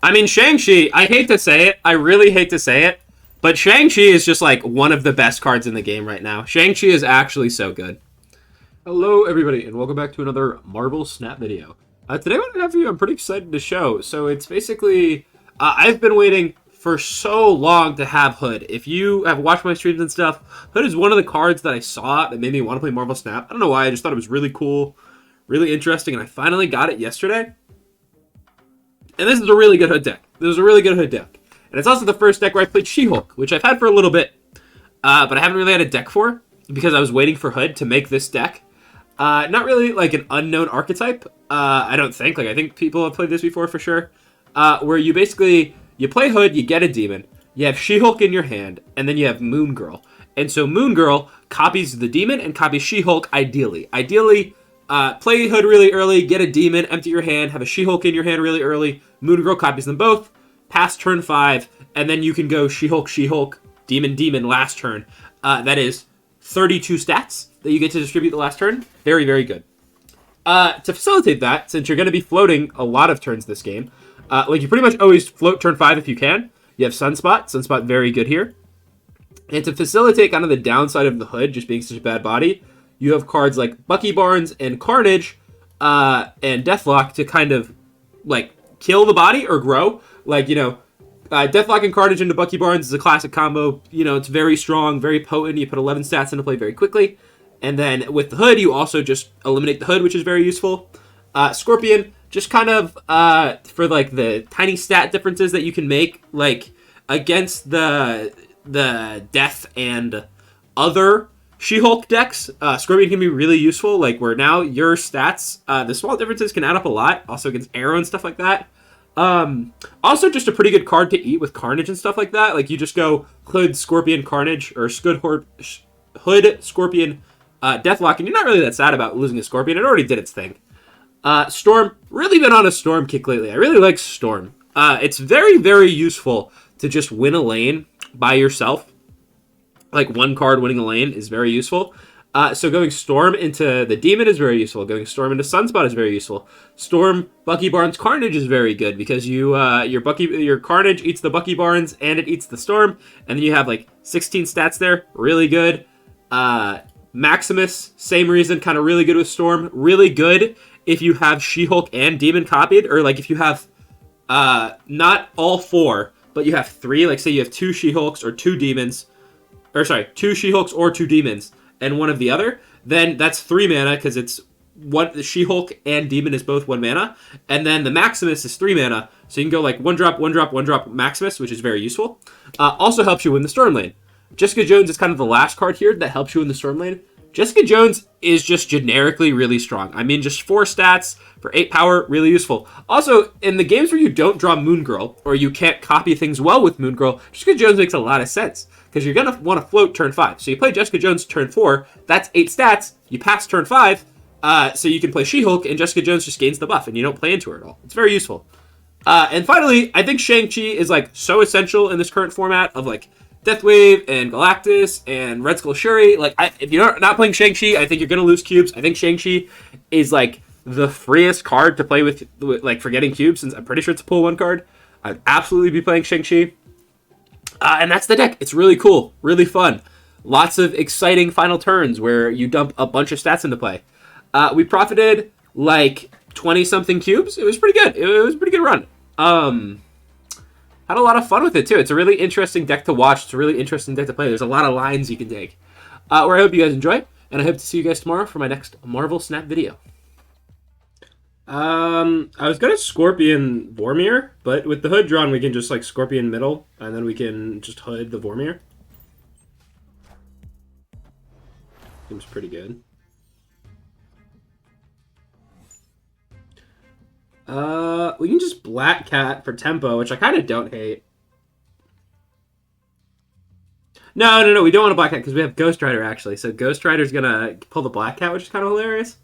I mean, Shang-Chi, I hate to say it. I really hate to say it. But Shang-Chi is just, like, one of the best cards in the game right now. Shang-Chi is actually so good. Hello, everybody, and welcome back to another Marvel Snap video. Today, what I have for you, I'm pretty excited to show. So, it's basically... I've been waiting for so long to have Hood. If you have watched my streams and stuff, Hood is one of the cards that I saw that made me want to play Marvel Snap. I don't know why, I just thought it was really cool, really interesting, and I finally got it yesterday. And this is a really good Hood deck. This is a really good Hood deck. And it's also the first deck where I played She-Hulk, which I've had for a little bit. But I haven't really had a deck for, because I was waiting for Hood to make this deck. Not really, like, an unknown archetype, I don't think. Like, I think people have played this before for sure. Where you basically, you play Hood, you get a demon, you have She-Hulk in your hand, and then you have Moon Girl. And so Moon Girl copies the demon and copies She-Hulk ideally. Ideally, play Hood really early, get a demon, empty your hand, have a She-Hulk in your hand really early, Moon Girl copies them both, pass turn 5, and then you can go She-Hulk, She-Hulk, Demon, Demon last turn. That is 32 stats that you get to distribute the last turn. Very, very good. To facilitate that, since you're going to be floating a lot of turns this game, like you pretty much always float turn 5 if you can. You have Sunspot. Sunspot very good here. And to facilitate kind of the downside of the Hood, just being such a bad body, you have cards like Bucky Barnes and Carnage and Deathlok to kind of, like, kill the body or grow. Like, you know, Deathlok and Carnage into Bucky Barnes is a classic combo. You know, it's very strong, very potent. You put 11 stats into play very quickly. And then with the Hood, you also just eliminate the Hood, which is very useful. Scorpion, just kind of for, like, the tiny stat differences that you can make, like, against the Death and other She-Hulk decks, Scorpion can be really useful, like, where now your stats, the small differences can add up a lot, also against Arrow and stuff like that. Also just a pretty good card to eat with Carnage and stuff like that, like, you just go Hood, Scorpion, Carnage, or Hood, Scorpion, Deathlok, and you're not really that sad about losing a Scorpion, it already did its thing. Storm, really been on a Storm kick lately, I really like Storm. It's very, very useful to just win a lane by yourself. Like, one card winning a lane is very useful. So going Storm into the Demon is very useful. Going Storm into Sunspot is very useful. Storm, Bucky Barnes, Carnage is very good because you your Carnage eats the Bucky Barnes and it eats the Storm, and then you have like 16 stats there. Really good. Maximus, same reason, kind of really good with Storm. Really good if you have She-Hulk and Demon copied, or like if you have not all 4, but you have 3. Like say you have 2 She-Hulks or 2 Demons. Or sorry, 2 She-Hulks or 2 Demons, and one of the other, then that's 3 mana, because it's what the She-Hulk and Demon is both 1 mana, and then the Maximus is 3 mana, so you can go like 1 drop, 1 drop, 1 drop Maximus, which is very useful. Also helps you win the Storm lane. Jessica Jones is kind of the last card here that helps you in the Storm lane. Jessica Jones is just generically really strong. I mean, just 4 stats for 8 power, really useful. Also, in the games where you don't draw Moon Girl, or you can't copy things well with Moon Girl, Jessica Jones makes a lot of sense, because you're going to want to float turn 5. So you play Jessica Jones turn 4, that's 8 stats, you pass turn 5, so you can play She-Hulk, and Jessica Jones just gains the buff, and you don't play into her at all. It's very useful. And finally, I think Shang-Chi is, like, so essential in this current format of, like, Deathwave and Galactus and Red Skull Shuri. Like, if you're not playing Shang-Chi, I think you're going to lose cubes. I think Shang-Chi is, like, the freest card to play with, like, for getting cubes, since I'm pretty sure it's a pull 1 card. I'd absolutely be playing Shang-Chi. And that's the deck. It's really cool, really fun. Lots of exciting final turns where you dump a bunch of stats into play. We profited, like, 20-something cubes. It was pretty good. It was a pretty good run. Had a lot of fun with it, too. It's a really interesting deck to watch. It's a really interesting deck to play. There's a lot of lines you can take. Where I hope you guys enjoy, and I hope to see you guys tomorrow for my next Marvel Snap video. I was gonna Scorpion Vormir, but with the Hood drawn, we can just, like, Scorpion middle, and then we can just Hood the Vormir. Seems pretty good. We can just Black Cat for tempo, which I kind of don't hate. No, we don't want a Black Cat because we have Ghost Rider, actually. So Ghost Rider's gonna pull the Black Cat, which is kind of hilarious.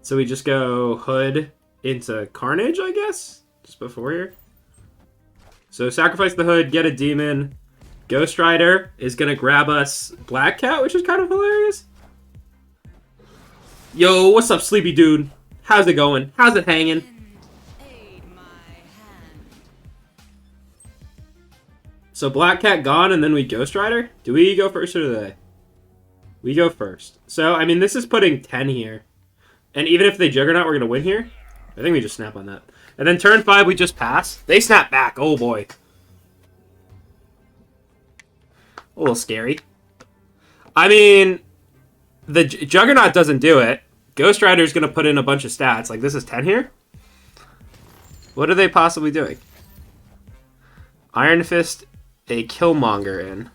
So we just go Hood into Carnage, I guess? Just before here. So sacrifice the Hood, get a Demon. Ghost Rider is gonna grab us Black Cat, which is kind of hilarious. Yo, what's up, sleepy dude? How's it going? How's it hanging? So Black Cat gone, and then we Ghost Rider? Do we go first or do they? We go first. So, I mean, this is putting 10 here. And even if they Juggernaut, we're going to win here. I think we just snap on that. And then turn 5, we just pass. They snap back. Oh, boy. A little scary. I mean, the Juggernaut doesn't do it. Ghost Rider's going to put in a bunch of stats. Like, this is 10 here? What are they possibly doing? Iron Fist, a Killmonger in.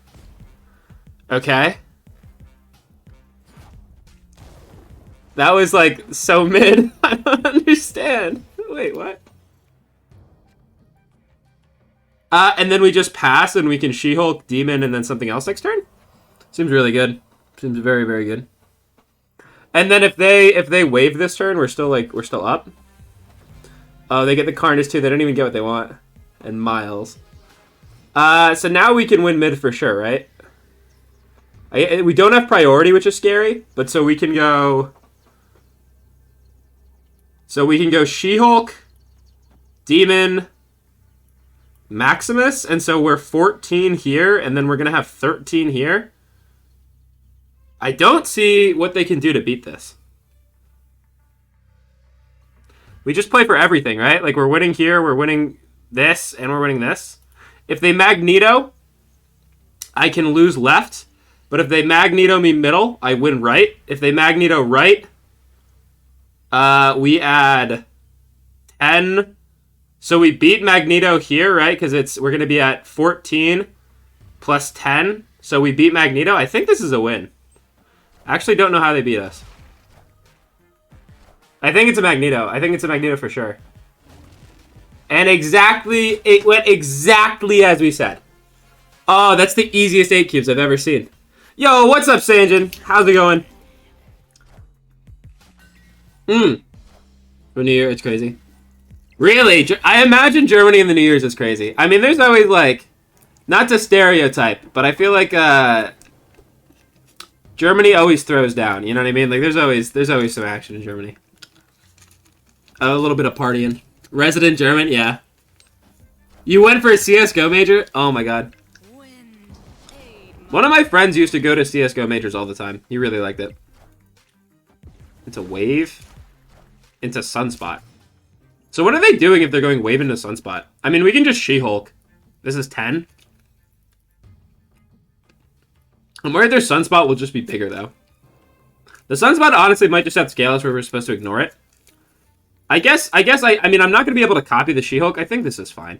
Okay. That was, like, so mid. I don't understand. Wait, what? And then we just pass and we can She-Hulk, Demon, and then something else next turn? Seems really good. Seems very, very good. And then if they wave this turn, we're still up. Oh, they get the Carnage too. They don't even get what they want. And Miles. So now we can win mid for sure, right? We don't have priority, which is scary, but so we can go... So we can go She-Hulk, Demon, Maximus, and so we're 14 here, and then we're going to have 13 here. I don't see what they can do to beat this. We just play for everything, right? Like, we're winning here, we're winning this, and we're winning this. If they Magneto, I can lose left, but if they Magneto me middle, I win right. If they Magneto right, we add 10. So we beat Magneto here, right? Because we're going to be at 14 plus 10. So we beat Magneto. I think this is a win. I actually don't know how they beat us. I think it's a Magneto. I think it's a Magneto for sure. And it went exactly as we said. Oh, that's the easiest 8 cubes I've ever seen. Yo, what's up, Sanjin? How's it going? For New Year, it's crazy. Really? I imagine Germany in the New Year's is crazy. I mean, there's always, like, not to stereotype, but I feel like Germany always throws down. You know what I mean? Like, there's always some action in Germany. A little bit of partying. Resident German, yeah. You went for a CSGO major? Oh my god. One of my friends used to go to CSGO majors all the time. He really liked it. Into Wave. Into Sunspot. So what are they doing if they're going Wave into Sunspot? I mean, we can just She-Hulk. This is 10. I'm worried their Sunspot will just be bigger, though. The Sunspot honestly might just have scale us where we're supposed to ignore it. I mean, I'm not going to be able to copy the She-Hulk. I think this is fine.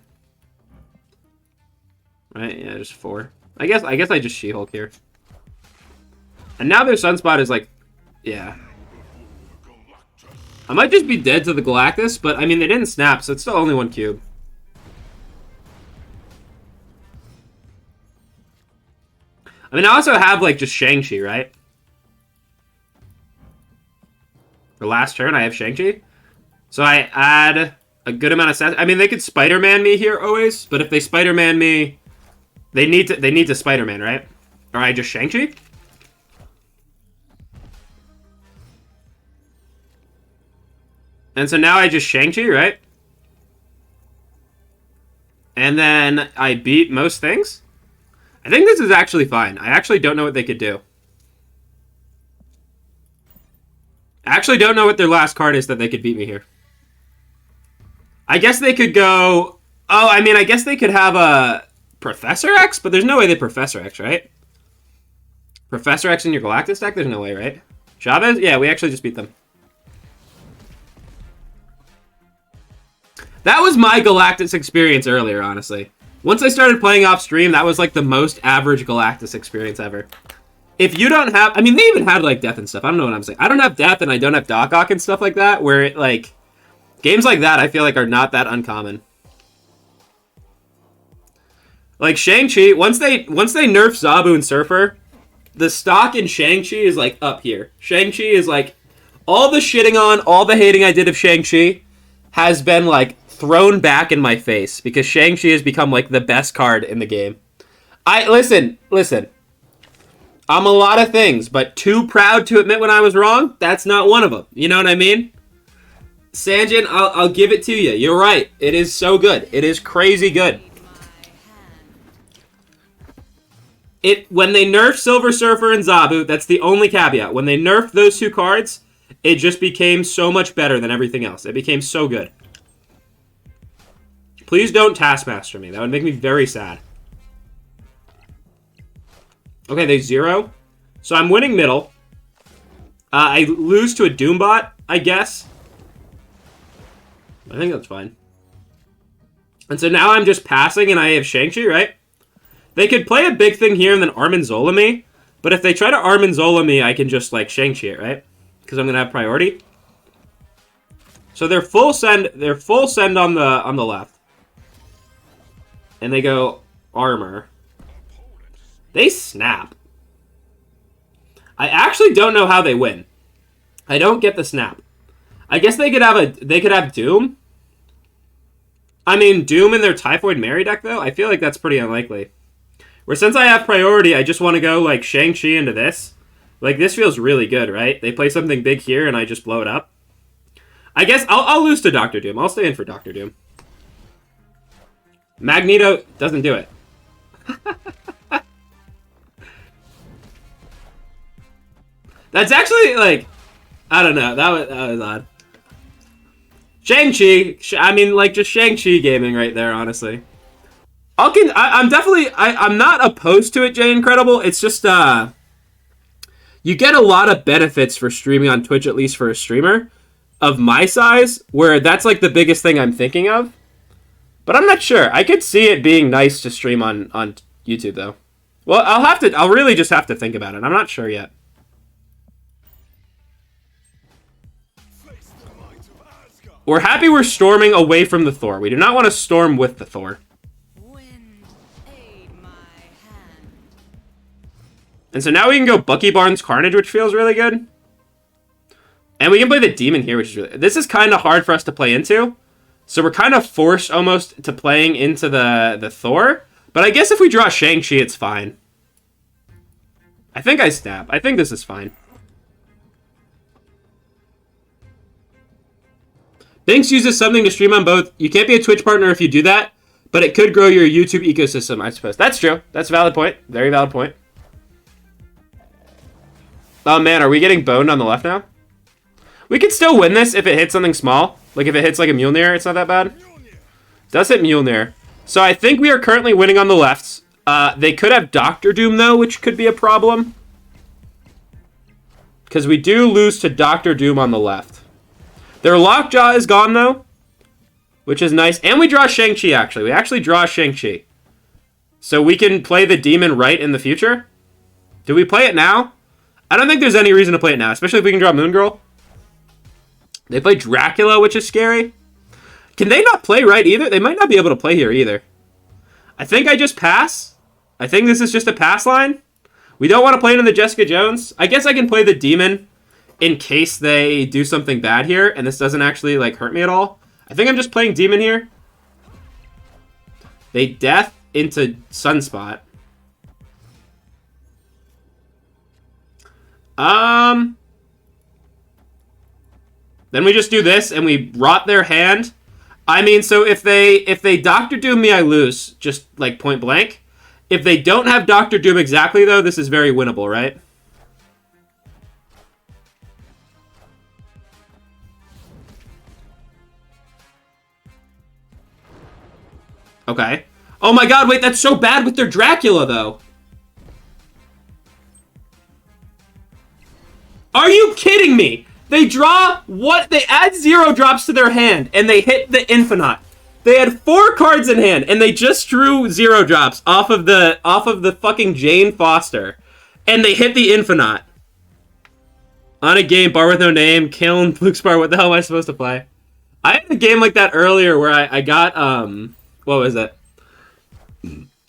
Right? Yeah, just 4. I guess I just She-Hulk here. And now their Sunspot is like... Yeah. I might just be dead to the Galactus, but I mean, they didn't snap, so it's still only 1 cube. I mean, I also have, like, just Shang-Chi, right? For last turn, I have Shang-Chi. So I add a good amount of stats. I mean, they could Spider-Man me here always, but if they Spider-Man me, they need to Spider-Man, right? Or I just Shang-Chi? And so now I just Shang-Chi, right? And then I beat most things. I think this is actually fine. I actually don't know what they could do. I actually don't know what their last card is that they could beat me here. I guess they could go... Oh, I mean, I guess they could have a Professor X, but there's no way they Professor X, right? Professor X in your Galactus deck? There's no way, right? Chavez? Yeah, we actually just beat them. That was my Galactus experience earlier, honestly. Once I started playing off stream, that was like the most average Galactus experience ever. If you don't have... I mean, they even had like Death and stuff. I don't know what I'm saying. I don't have Death and I don't have Doc Ock and stuff like that, where it like... Games like that, I feel like, are not that uncommon. Like, Shang-Chi, once they nerf Zabu and Surfer, the stock in Shang-Chi is, like, up here. Shang-Chi is, like, all the shitting on, all the hating I did of Shang-Chi has been, like, thrown back in my face, because Shang-Chi has become, like, the best card in the game. Listen. I'm a lot of things, but too proud to admit when I was wrong, that's not one of them. You know what I mean? Sanjin, I'll give it to you. You're right. It is so good. It is crazy good. When they nerfed Silver Surfer and Zabu, that's the only caveat. When they nerfed those two cards, it just became so much better than everything else. It became so good. Please don't Taskmaster me. That would make me very sad. Okay, they 0. So I'm winning middle. I lose to a Doombot, I guess. I think that's fine. And so now I'm just passing and I have Shang-Chi, right? They could play a big thing here and then Armanzola me. But if they try to Armanzola me, I can just, like, Shang-Chi it, right? Because I'm going to have priority. So they're full send on the left. And they go armor. They snap. I actually don't know how they win. I don't get the snap. I guess they could have Doom. I mean, Doom in their Typhoid Mary deck, though? I feel like that's pretty unlikely. Where since I have priority, I just want to go, like, Shang-Chi into this. Like, this feels really good, right? They play something big here, and I just blow it up. I guess I'll lose to Dr. Doom. I'll stay in for Dr. Doom. Magneto doesn't do it. That's actually, like, I don't know. That was odd. Shang-Chi. I mean, like, just Shang-Chi gaming right there, honestly. I'm definitely... I'm not opposed to it, Jay Incredible. It's just, you get a lot of benefits for streaming on Twitch, at least for a streamer of my size, where that's, like, the biggest thing I'm thinking of. But I'm not sure. I could see it being nice to stream on YouTube, though. Well, I'll really just have to think about it. I'm not sure yet. We're happy we're storming away from the Thor. We do not want to storm with the Thor. And so now we can go Bucky Barnes Carnage, which feels really good. And we can play the Demon here, which is really... This is kind of hard for us to play into. So we're kind of forced almost to playing into the Thor. But I guess if we draw Shang-Chi, it's fine. I think I snap. I think this is fine. Binks uses something to stream on both. You can't be a Twitch partner if you do that, but it could grow your YouTube ecosystem, I suppose. That's true. That's a valid point. Very valid point. Oh, man, are we getting boned on the left now? We could still win this if it hits something small. Like, if it hits, like, a Mjolnir, it's not that bad. It does hit Mjolnir. So I think we are currently winning on the left. They could have Doctor Doom, though, which could be a problem. Because we do lose to Doctor Doom on the left. Their Lockjaw is gone, though, which is nice. And we draw Shang-Chi, actually. We actually draw Shang-Chi. So we can play the Demon right in the future. Do we play it now? I don't think there's any reason to play it now, especially if we can draw Moon Girl. They play Dracula, which is scary. Can they not play right either? They might not be able to play here either. I think I just pass. I think this is just a pass line. We don't want to play into the Jessica Jones. I guess I can play the Demon in case they do something bad here, and this doesn't actually, like, hurt me at all. I think I'm just playing Demon here. They death into Sunspot. Then we just do this, and we rot their hand. I mean, so if they Doctor Doom me, I lose, just, like, point blank. If they don't have Doctor Doom exactly, though, this is very winnable, right? Okay. Oh my god, wait, that's so bad with their Dracula, though. Are you kidding me? They draw what? They add 0 drops to their hand, and they hit the Infinite. They had 4 cards in hand, and they just drew 0 drops off of the fucking Jane Foster. And they hit the Infinite. On a game, bar with no name, Kiln, Luke's bar, what the hell am I supposed to play? I had a game like that earlier where I got, what was it?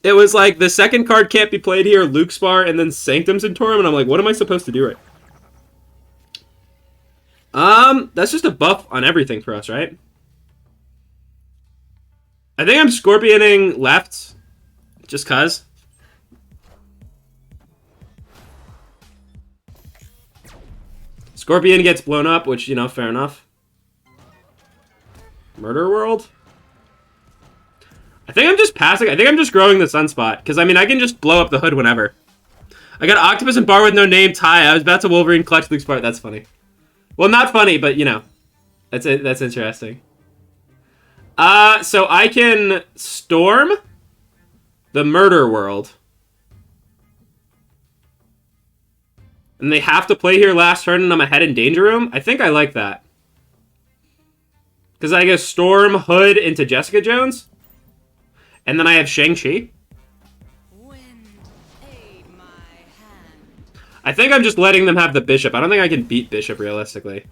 It was like, the second card can't be played here, Luke's bar, and then Sanctum Centaurum, and I'm like, what am I supposed to do right? That's just a buff on everything for us, right? I think I'm Scorpioning left, just cuz. Scorpion gets blown up, which, you know, fair enough. Murder World? I think I'm just passing. I think I'm just growing the Sunspot. Because, I mean, I can just blow up the hood whenever. I got Octopus and Bar with no name. Ty. I was about to Wolverine clutch Luke's part. That's funny. Well, not funny, but, you know. That's interesting. So I can storm the murder world. And they have to play here last turn and I'm ahead in Danger Room. I think I like that. Because I guess Storm Hood into Jessica Jones. And then I have Shang-Chi. I think I'm just letting them have the Bishop. I don't think I can beat Bishop realistically.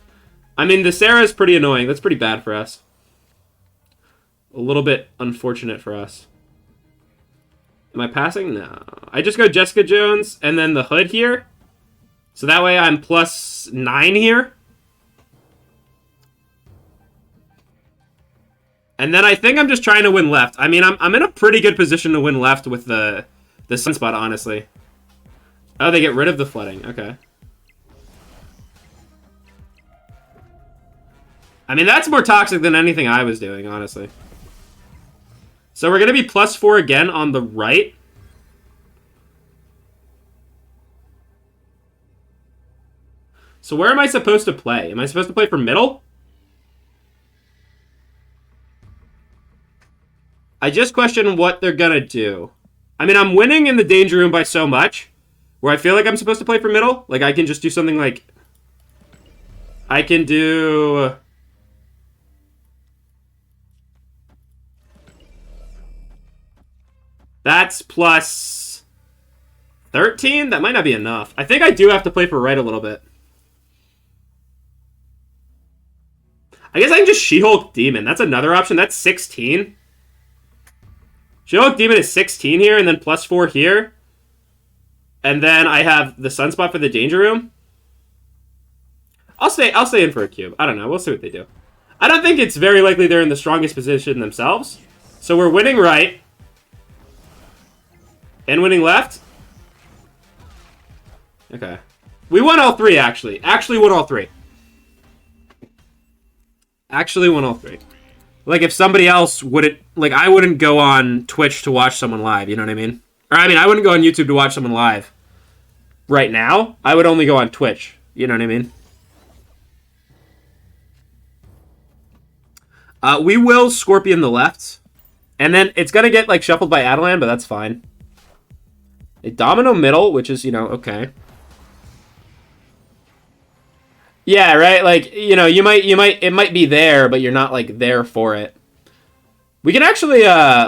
I mean, the Sarah is pretty annoying. That's pretty bad for us. A little bit unfortunate for us. Am I passing? No. I just go Jessica Jones and then the Hood here. So that way I'm +9 here. And then I think I'm just trying to win left. I mean, I'm in a pretty good position to win left with the Sunspot, honestly. Oh, they get rid of the flooding. Okay. I mean, that's more toxic than anything I was doing, honestly. So we're going to be +4 again on the right. So where am I supposed to play? Am I supposed to play for middle? I just question what they're going to do. I mean, I'm winning in the Danger Room by so much, where I feel like I'm supposed to play for middle. Like, I can just do something like... I can do... That's +13? That might not be enough. I think I do have to play for right a little bit. I guess I can just She-Hulk Demon. That's another option. That's 16. She-Hulk Demon is 16 here, and then +4 here. And then I have the Sunspot for the Danger Room. I'll stay in for a cube. I don't know. We'll see what they do. I don't think it's very likely they're in the strongest position themselves. So we're winning right. And winning left. Okay. We won all three, actually. Actually won all three. Actually won all three. Like, if somebody else wouldn't... Like, I wouldn't go on Twitch to watch someone live, you know what I mean? Or, I mean, I wouldn't go on YouTube to watch someone live. Right now, I would only go on Twitch. You know what I mean? We will Scorpion the left. And then it's going to get, like, shuffled by Adelan, but that's fine. A Domino middle, which is, you know, okay. Yeah, right? Like, you know, it might be there, but you're not, like, there for it. We can actually,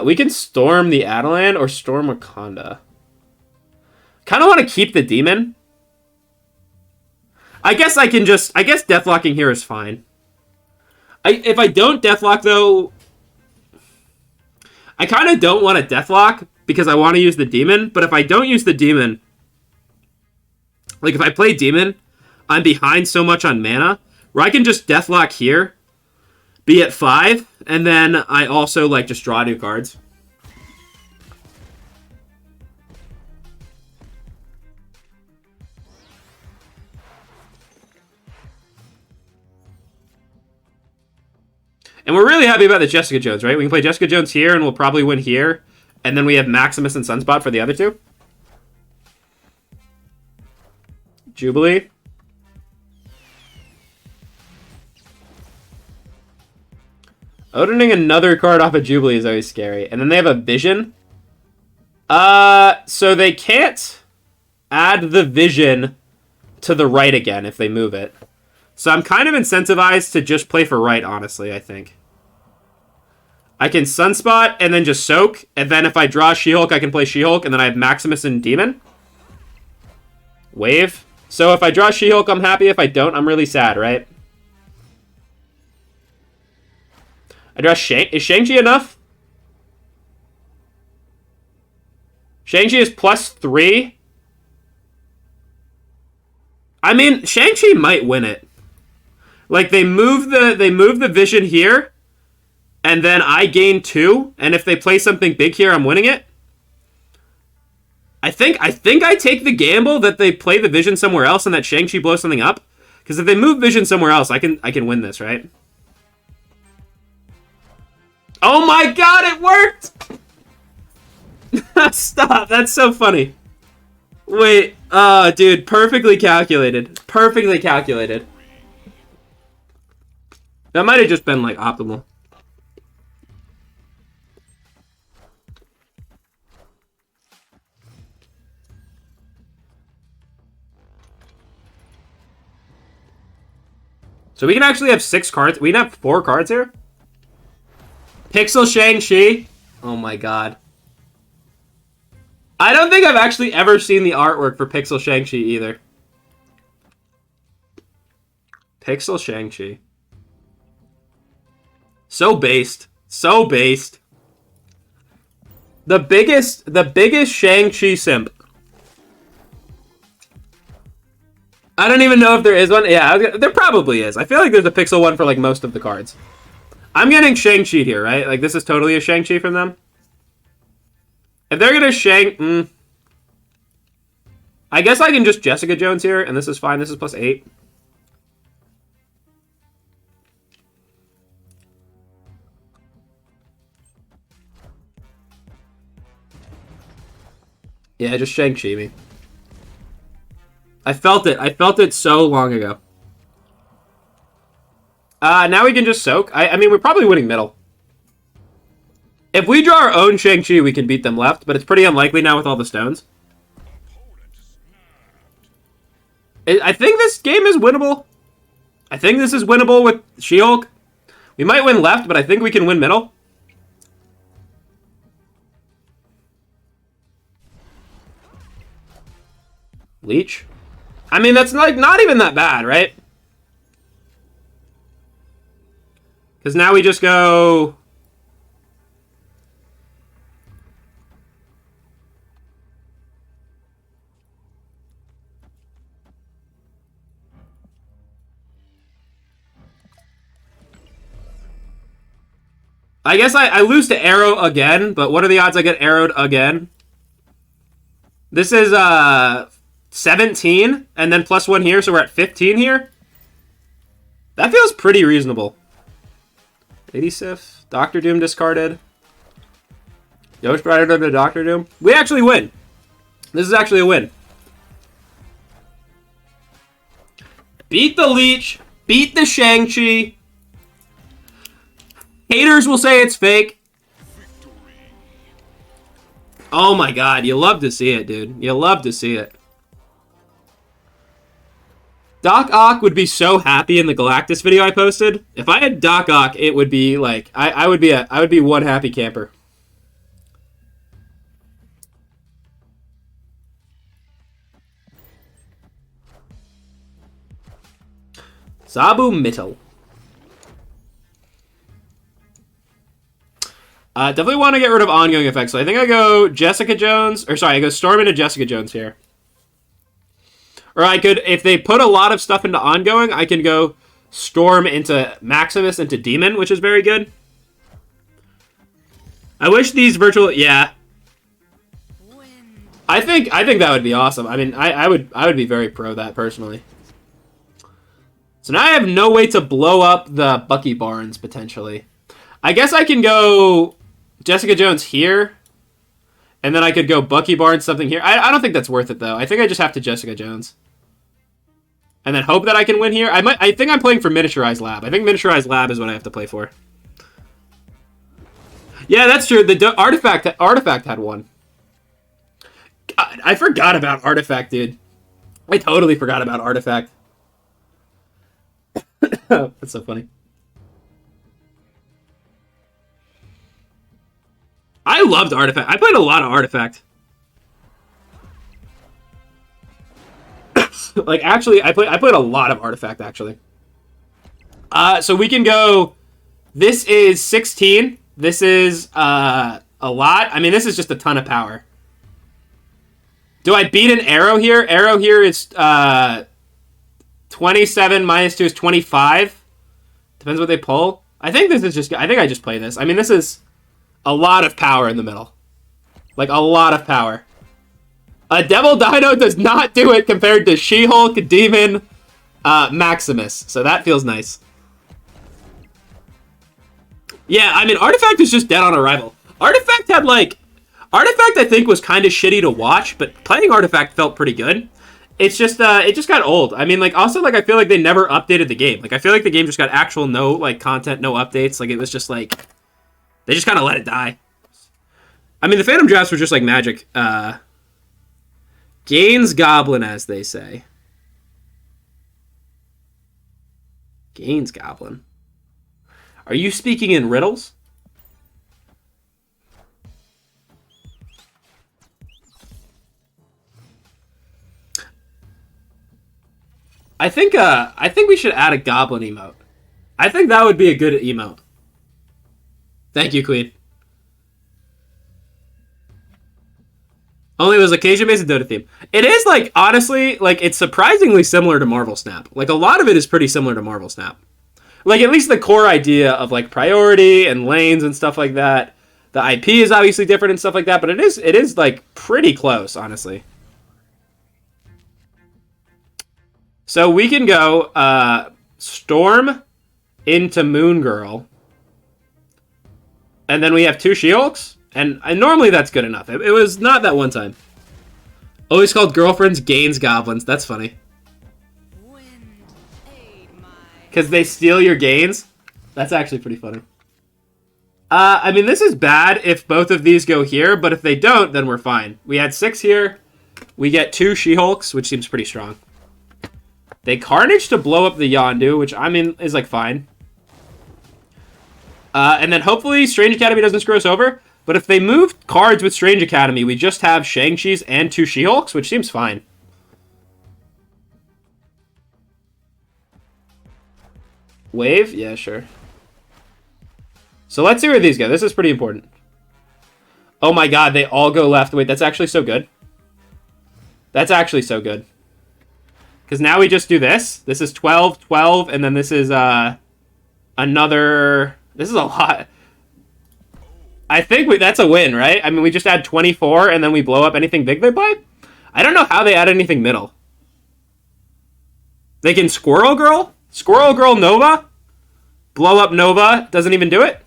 we can storm the Adelan or storm Wakanda. Kind of want to keep the demon. I guess Deathlocking here is fine. If I don't Deathlok, though, I kind of don't want to Deathlok because I want to use the demon, but if I don't use the demon, like, if I play demon... I'm behind so much on mana, where I can just Deathlok here, be at 5, and then I also, like, just draw new cards. And we're really happy about the Jessica Jones, right? We can play Jessica Jones here, and we'll probably win here. And then we have Maximus and Sunspot for the other two. Jubilee. Odining another card off of Jubilee is always scary. And then they have a Vision. So they can't add the Vision to the right again if they move it. So I'm kind of incentivized to just play for right, honestly, I think. I can Sunspot and then just Soak. And then if I draw She-Hulk, I can play She-Hulk. And then I have Maximus and Demon. Wave. So if I draw She-Hulk, I'm happy. If I don't, I'm really sad, right? I draw Is Shang-Chi enough? Shang-Chi is +3. I mean, Shang-Chi might win it. Like, they move the Vision here, and then I gain 2, and if they play something big here, I'm winning it. I think I take the gamble that they play the Vision somewhere else and that Shang-Chi blows something up. Because if they move Vision somewhere else, I can win this, right? Oh my god, it worked! Stop. That's so funny. Wait. Dude. Perfectly calculated. Perfectly calculated. That might have just been, like, optimal. So we can actually have 6 cards. We can have 4 cards here. Pixel Shang-Chi. Oh my god. I don't think I've actually ever seen the artwork for Pixel Shang-Chi either. Pixel Shang-Chi. So based. So based. The biggest Shang-Chi simp. I don't even know if there is one. Yeah, there probably is. I feel like there's a Pixel one for like most of the cards. I'm getting Shang-Chi here, right? Like this is totally a Shang-Chi from them. If they're gonna I guess I can just Jessica Jones here, and this is fine. This is +8. Yeah, just Shang-Chi me. I felt it. I felt it so long ago. Now we can just soak. I mean, we're probably winning middle. If we draw our own Shang-Chi, we can beat them left, but it's pretty unlikely now with all the stones. I think this game is winnable. I think this is winnable with She-Hulk. We might win left, but I think we can win middle. Leech. I mean, that's like not even that bad, right? Because now we just go... I guess I lose to Arrow again, but what are the odds I get arrowed again? This is 17, and then +1 here, so we're at 15 here. That feels pretty reasonable. Lady Sif, Doctor Doom discarded. Ghost Rider to Doctor Doom. We actually win. This is actually a win. Beat the Leech. Beat the Shang-Chi. Haters will say it's fake. Oh my god, you love to see it, dude. You love to see it. Doc Ock would be so happy in the Galactus video I posted. If I had Doc Ock, it would be like I would be one happy camper. Sabu Mittel. Definitely want to get rid of ongoing effects. So I think I go Jessica Jones, or sorry, I go Storm into Jessica Jones here. Or I could, if they put a lot of stuff into ongoing, I can go Storm into Maximus into Demon, which is very good. I wish these virtual, yeah. I think that would be awesome. I mean, I would be very pro that personally. So now I have no way to blow up the Bucky Barnes potentially. I guess I can go Jessica Jones here, and then I could go Bucky Barnes something here. I don't think that's worth it though. I think I just have to Jessica Jones, and then hope that I can win here. I think I'm playing for Miniaturized Lab. I think Miniaturized Lab is what I have to play for. Yeah, that's true. The Artifact had one. God, I forgot about Artifact, dude. I totally forgot about Artifact. That's so funny. I loved Artifact. I played a lot of Artifact. Like, actually, I played a lot of Artifact, actually. So we can go... This is 16. This is a lot. I mean, this is just a ton of power. Do I beat an Arrow here? Arrow here is 27 minus 2 is 25. Depends what they pull. I think this is just... I think I just play this. I mean, this is... a lot of power in the middle. Like, a lot of power. A Devil Dino does not do it compared to She-Hulk, Demon, Maximus. So that feels nice. Yeah, I mean, Artifact is just dead on arrival. Artifact had, like... Artifact, I think, was kind of shitty to watch, but playing Artifact felt pretty good. It's just, it just got old. I mean, like, also, like, I feel like they never updated the game. Like, I feel like the game just got actual no, like, content, no updates. Like, it was just, like, they just kind of let it die. I mean, the Phantom Drafts were just, like, magic. Gaines Goblin, as they say. Gaines Goblin. Are you speaking in riddles? I think we should add a goblin emote. I think that would be a good emote. Thank you, Queen. Only it was occasion-based Dota theme. It is, like, honestly, like, it's surprisingly similar to Marvel Snap. Like, a lot of it is pretty similar to Marvel Snap. Like, at least the core idea of, like, priority and lanes and stuff like that. The IP is obviously different and stuff like that, but it is like, pretty close, honestly. So we can go Storm into Moon Girl. And then we have 2 She-Hulks. And normally that's good enough. It was not that one time. Always called girlfriends Gaines Goblins. That's funny. Because they steal your gains? That's actually pretty funny. I mean, this is bad if both of these go here, but if they don't, then we're fine. We had 6 here. We get 2 She-Hulks, which seems pretty strong. They Carnage to blow up the Yondu, which, I mean, is, like, fine. And then hopefully Strange Academy doesn't screw us over. But if they move cards with Strange Academy, we just have Shang-Chi's and 2 She-Hulks, which seems fine. Wave? Yeah, sure. So let's see where these go. This is pretty important. Oh my god, they all go left. Wait, that's actually so good. That's actually so good. Because now we just do this. This is 12, 12, and then this is another... This is a lot. I think that's a win, right? I mean, we just add 24, and then we blow up anything big they play? I don't know how they add anything middle. They can Squirrel Girl? Squirrel Girl Nova? Blow up Nova. Doesn't even do it?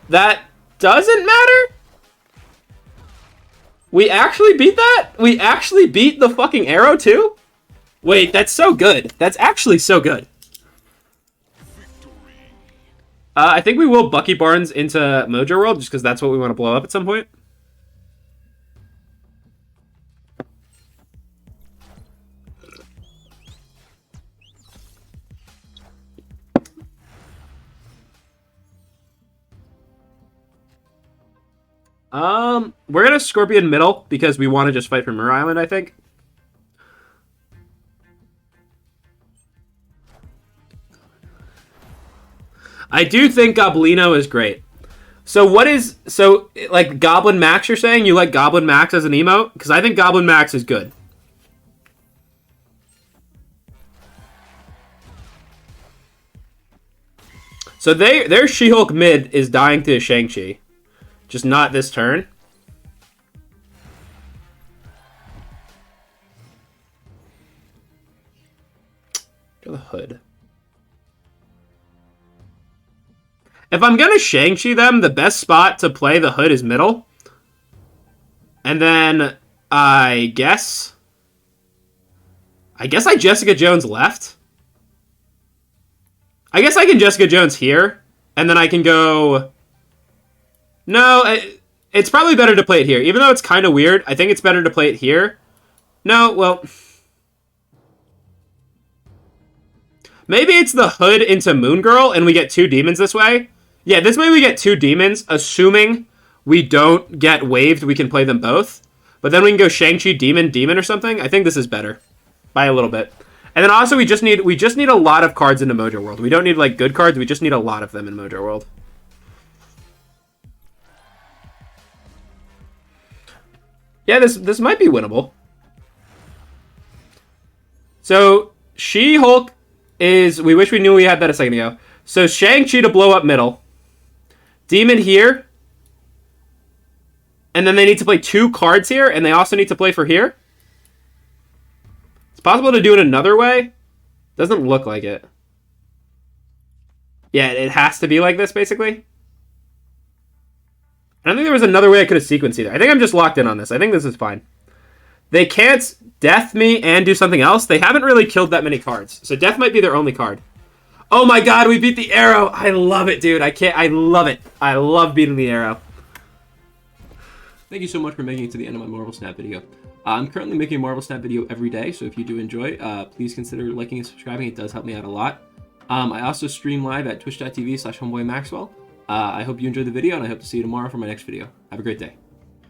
That doesn't matter? We actually beat that? We actually beat the fucking arrow, too? Wait, that's so good. That's actually so good. I think we will Bucky Barnes into Mojo World, just because that's what we want to blow up at some point. We're going to Scorpion middle, because we want to just fight for Mirror Island, I think. I do think Goblino is great. So what is... So, like, Goblin Max, you're saying? You like Goblin Max as an emote? Because I think Goblin Max is good. So their She-Hulk mid is dying to Shang-Chi. Just not this turn. Go the hood. If I'm going to Shang-Chi them, the best spot to play the hood is middle. And then, I guess I Jessica Jones left. I guess I can Jessica Jones here. And then I can go... No, it's probably better to play it here. Even though it's kind of weird, I think it's better to play it here. No, well... Maybe it's the hood into Moon Girl, and we get 2 demons this way. Yeah, this way we get 2 demons, assuming we don't get waved, we can play them both. But then we can go Shang-Chi, Demon, Demon or something. I think this is better. By a little bit. And then also we just need a lot of cards into Mojo World. We don't need, like, good cards, we just need a lot of them in Mojo World. Yeah, this might be winnable. So, She-Hulk is... We wish we knew we had that a second ago. So, Shang-Chi to blow up middle. Demon here. And then they need to play 2 cards here, and they also need to play for here. It's possible to do it another way. Doesn't look like it. Yeah, it has to be like this, basically. I don't think there was another way I could have sequenced either. I think I'm just locked in on this. I think this is fine. They can't death me and do something else. They haven't really killed that many cards. So death might be their only card. Oh my god, we beat the arrow. I love it, dude. I love it. I love beating the arrow. Thank you so much for making it to the end of my Marvel Snap video. I'm currently making a Marvel Snap video every day, so if you do enjoy, please consider liking and subscribing. It does help me out a lot. I also stream live at twitch.tv/homeboymaxwell. I hope you enjoyed the video, and I hope to see you tomorrow for my next video. Have a great day.